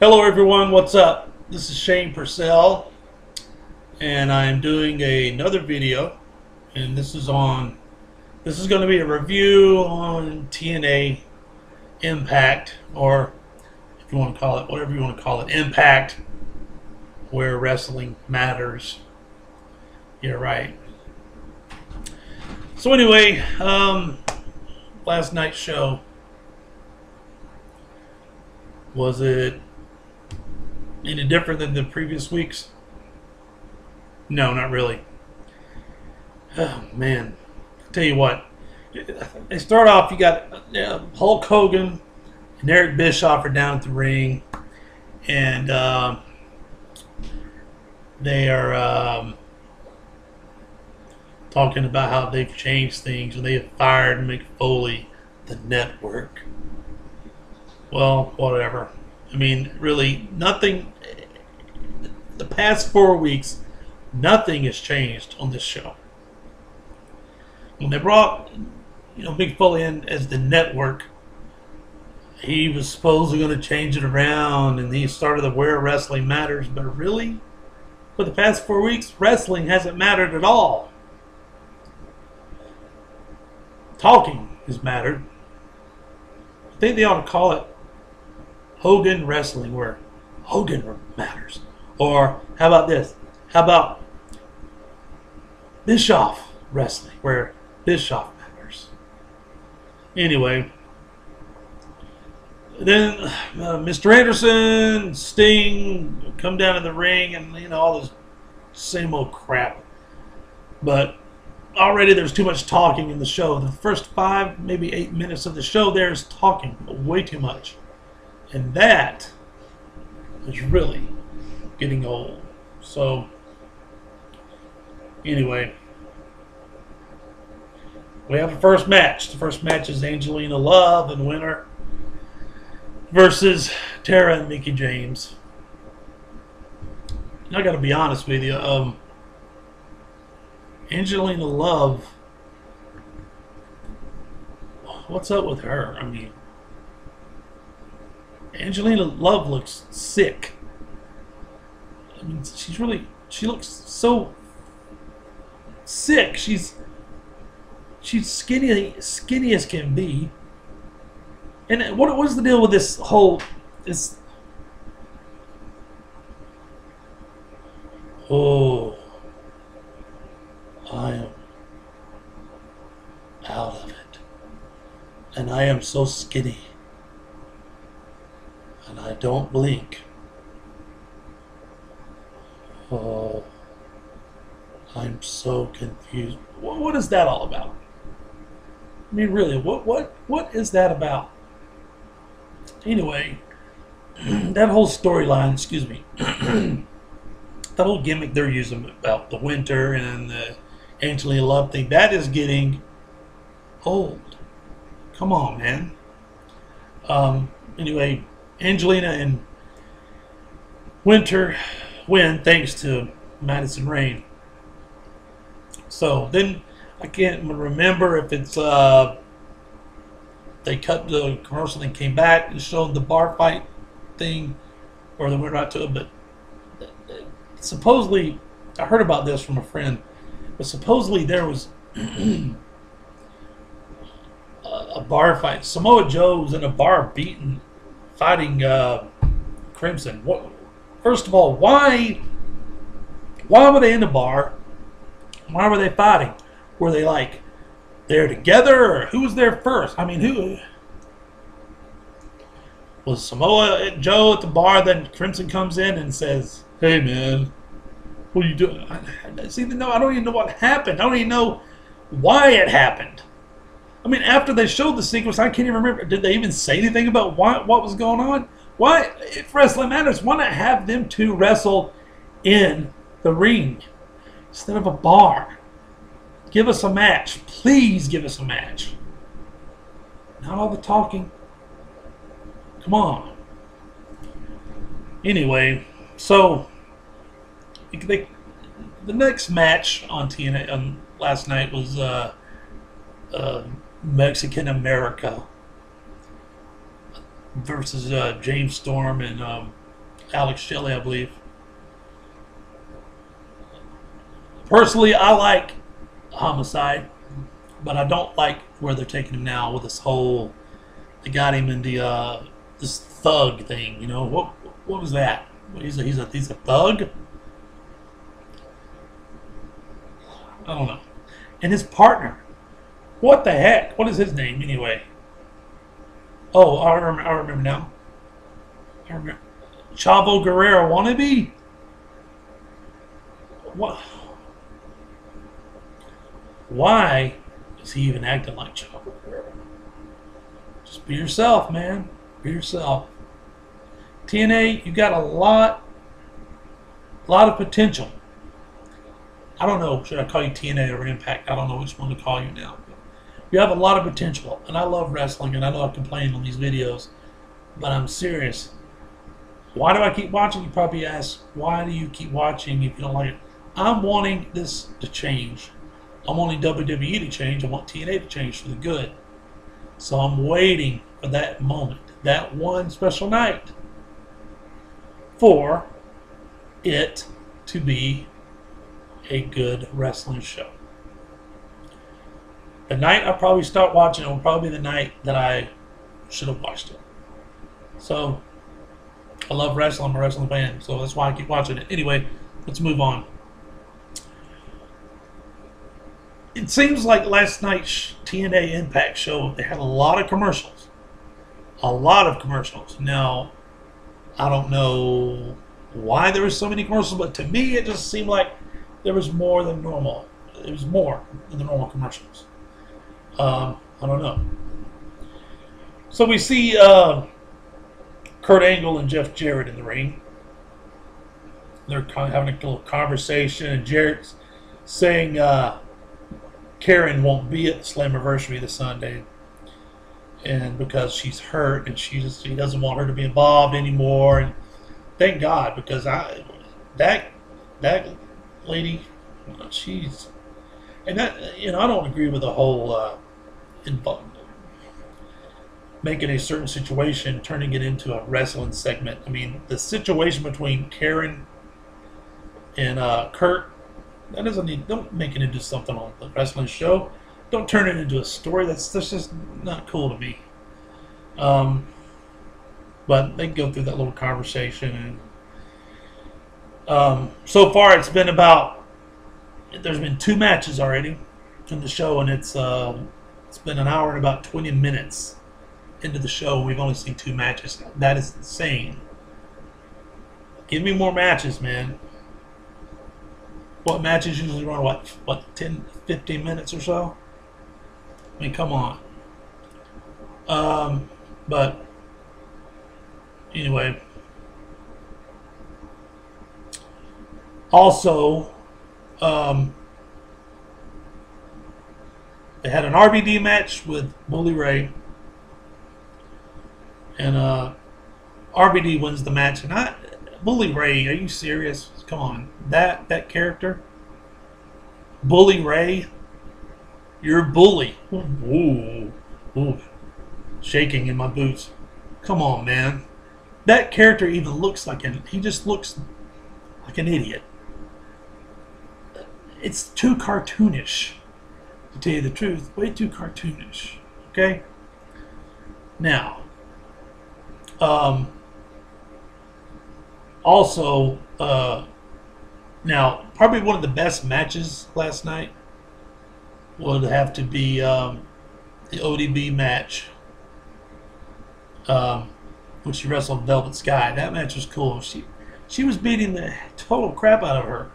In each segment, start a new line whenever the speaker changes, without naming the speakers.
Hello everyone, what's up? This is Shane Purcell and I'm doing another video, and this is going to be a review on TNA Impact, or if you want to call it whatever you want to call it, Impact, where wrestling matters. You're right. So anyway, last night's show, was it any different than the previous weeks? No, not really. Oh man, I'll tell you what. They start off. You got Hulk Hogan and Eric Bischoff are down at the ring, and they are talking about how they've changed things and they have fired Mick Foley, the network. Well, whatever. I mean, really, nothing. The past 4 weeks, nothing has changed on this show. When they brought, Mick Foley in as the network, he was supposedly going to change it around, and he started the Where Wrestling Matters. But really, for the past 4 weeks, wrestling hasn't mattered at all. Talking has mattered. I think they ought to call it Hogan Wrestling, where Hogan matters. Or how about this? How about Bischoff Wrestling, where Bischoff matters? Anyway, then Mr. Anderson, Sting come down in the ring, and all this same old crap. But already there's too much talking in the show. The first 5, maybe 8 minutes of the show, there's talking way too much. And that is really getting old. So, anyway, we have a first match. The first match is Angelina Love and Winter versus Tara and Mickie James. And I got to be honest with you. Angelina Love, what's up with her? I mean, Angelina Love looks sick. I mean, she looks so sick. She's skinny as can be. And what was the deal with this whole oh, I am out of it, and I am so skinny, and I don't blink. Oh, I'm so confused. What is that all about? I mean, really, what is that about? Anyway, that whole storyline, excuse me, that whole gimmick they're using about the Winter and the Angelina Love thing, that is getting old. Come on, man. Anyway, Angelina and Winter win thanks to Madison Rayne. So then I can't remember if it's they cut the commercial and came back and showed the bar fight thing, or they went right to it. But supposedly, I heard about this from a friend, but supposedly there was a bar fight. Samoa Joe was in a bar fighting Crimson. First of all, why were they in the bar? Why were they fighting? Were they like there together, or who was there first? I mean, who was Samoa Joe at the bar? Then Crimson comes in and says, "Hey, man, what are you doing?" See, no, I don't even know what happened. I don't even know why it happened. I mean, after they showed the sequence, I can't even remember. Did they even say anything about what was going on? Why, if wrestling matters, why not have them two wrestle in the ring instead of a bar? Give us a match. Please give us a match. Not all the talking. Come on. Anyway, so the next match on TNA last night was Mexican America versus James Storm and Alex Shelley, I believe. Personally, I like Homicide, but I don't like where they're taking him now with this whole. They got him in the this thug thing. You know what was that? He's a thug. I don't know. And his partner. What the heck? What is his name anyway? Oh, I remember now. I remember. Chavo Guerrero wannabe? What? Why is he even acting like Chavo Guerrero? Just be yourself, man. Be yourself. TNA, you got a lot of potential. I don't know, should I call you TNA or Impact? I don't know which one to call you now. You have a lot of potential, and I love wrestling, and I know I complain on these videos, but I'm serious. Why do I keep watching? You probably ask, why do you keep watching if you don't like it? I'm wanting this to change. I'm wanting WWE to change. I want TNA to change for the good. So I'm waiting for that moment, that one special night, for it to be a good wrestling show. The night I probably start watching it will probably be the night that I should have watched it. So I love wrestling. I'm a wrestling fan, so that's why I keep watching it. Anyway, let's move on. It seems like last night's TNA Impact show, they had a lot of commercials. A lot of commercials. Now, I don't know why there were so many commercials, but to me it just seemed like there was more than normal. It was more than the normal commercials. I don't know. So we see Kurt Angle and Jeff Jarrett in the ring. They're kind of having a little conversation, and Jarrett's saying Karen won't be at the Slammiversary this Sunday, and because she's hurt and he doesn't want her to be involved anymore. And thank God, because that lady, she's, and that, I don't agree with the whole making a certain situation, turning it into a wrestling segment. I mean, the situation between Karen and Kurt, that don't make it into something on the wrestling show. Don't turn it into a story. That's just not cool to me. But they go through that little conversation, and so far there's been 2 matches already in the show, and it's been an hour and about 20 minutes into the show. We've only seen 2 matches. That is insane. Give me more matches, man. What matches usually run, what 10, 15 minutes or so? I mean, come on. But anyway, also they had an RVD match with Bully Ray, and RVD wins the match. And Bully Ray, are you serious? Come on, that character, Bully Ray, you're a bully. Ooh, ooh, shaking in my boots. Come on, man. That character even looks like he just looks like an idiot. It's too cartoonish, to tell you the truth. Way too cartoonish. Okay? Now, also, now, probably one of the best matches last night would have to be the ODB match, when she wrestled Velvet Sky. That match was cool. She was beating the total crap out of her.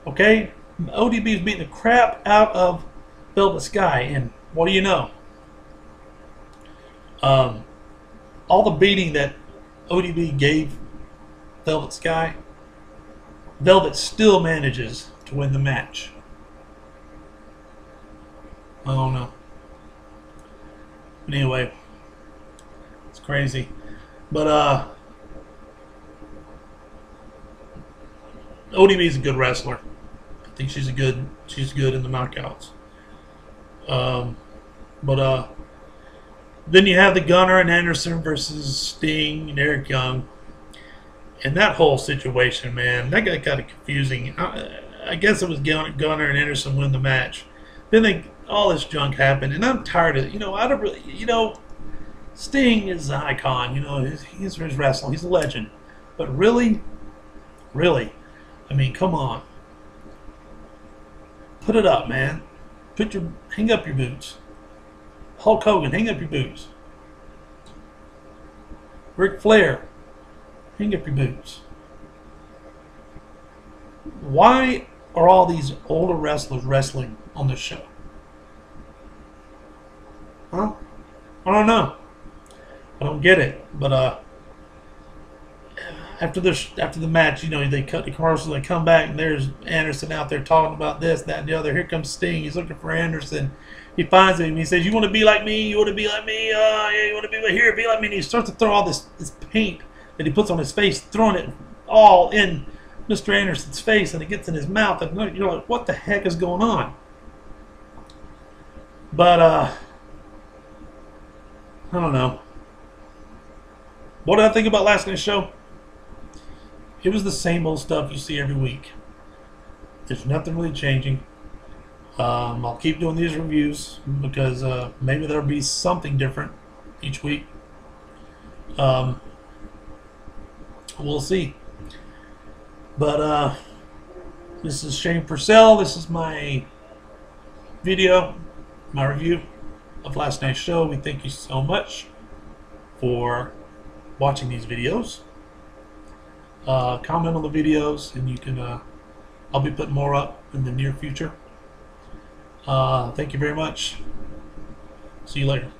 Okay? ODB was beating the crap out of Velvet Sky, and what do you know? All the beating that ODB gave Velvet Sky, Velvet still manages to win the match. I don't know. But anyway, it's crazy. But ODB is a good wrestler. I think she's good in the knockouts. But then you have the Gunner and Anderson versus Sting and Eric Young. And that whole situation, man, that got kind of confusing. I guess it was Gunner and Anderson win the match. Then all this junk happened, and I'm tired of it. I don't really, Sting is an icon. He's wrestling. He's a legend. But really, I mean, come on. Put it up, man. Hang up your boots. Hulk Hogan, hang up your boots. Ric Flair, hang up your boots. Why are all these older wrestlers wrestling on this show? Huh? I don't know. I don't get it. But after the match, they cut the commercials. They come back, and there's Anderson out there talking about this, that, and the other. Here comes Sting. He's looking for Anderson. He finds him. He says, "You want to be like me? You want to be like me? Yeah, you want to be here? Be like me." And he starts to throw all this paint that he puts on his face, throwing it all in Mr. Anderson's face, and it gets in his mouth. And you're like, "What the heck is going on?" But I don't know. What did I think about last night's show? It was the same old stuff you see every week. There's nothing really changing. I'll keep doing these reviews because maybe there'll be something different each week. We'll see. But this is Shane Purcell. This is my video, my review of last night's show. We thank you so much for watching these videos. Comment on the videos, and you can. I'll be putting more up in the near future. Thank you very much. See you later.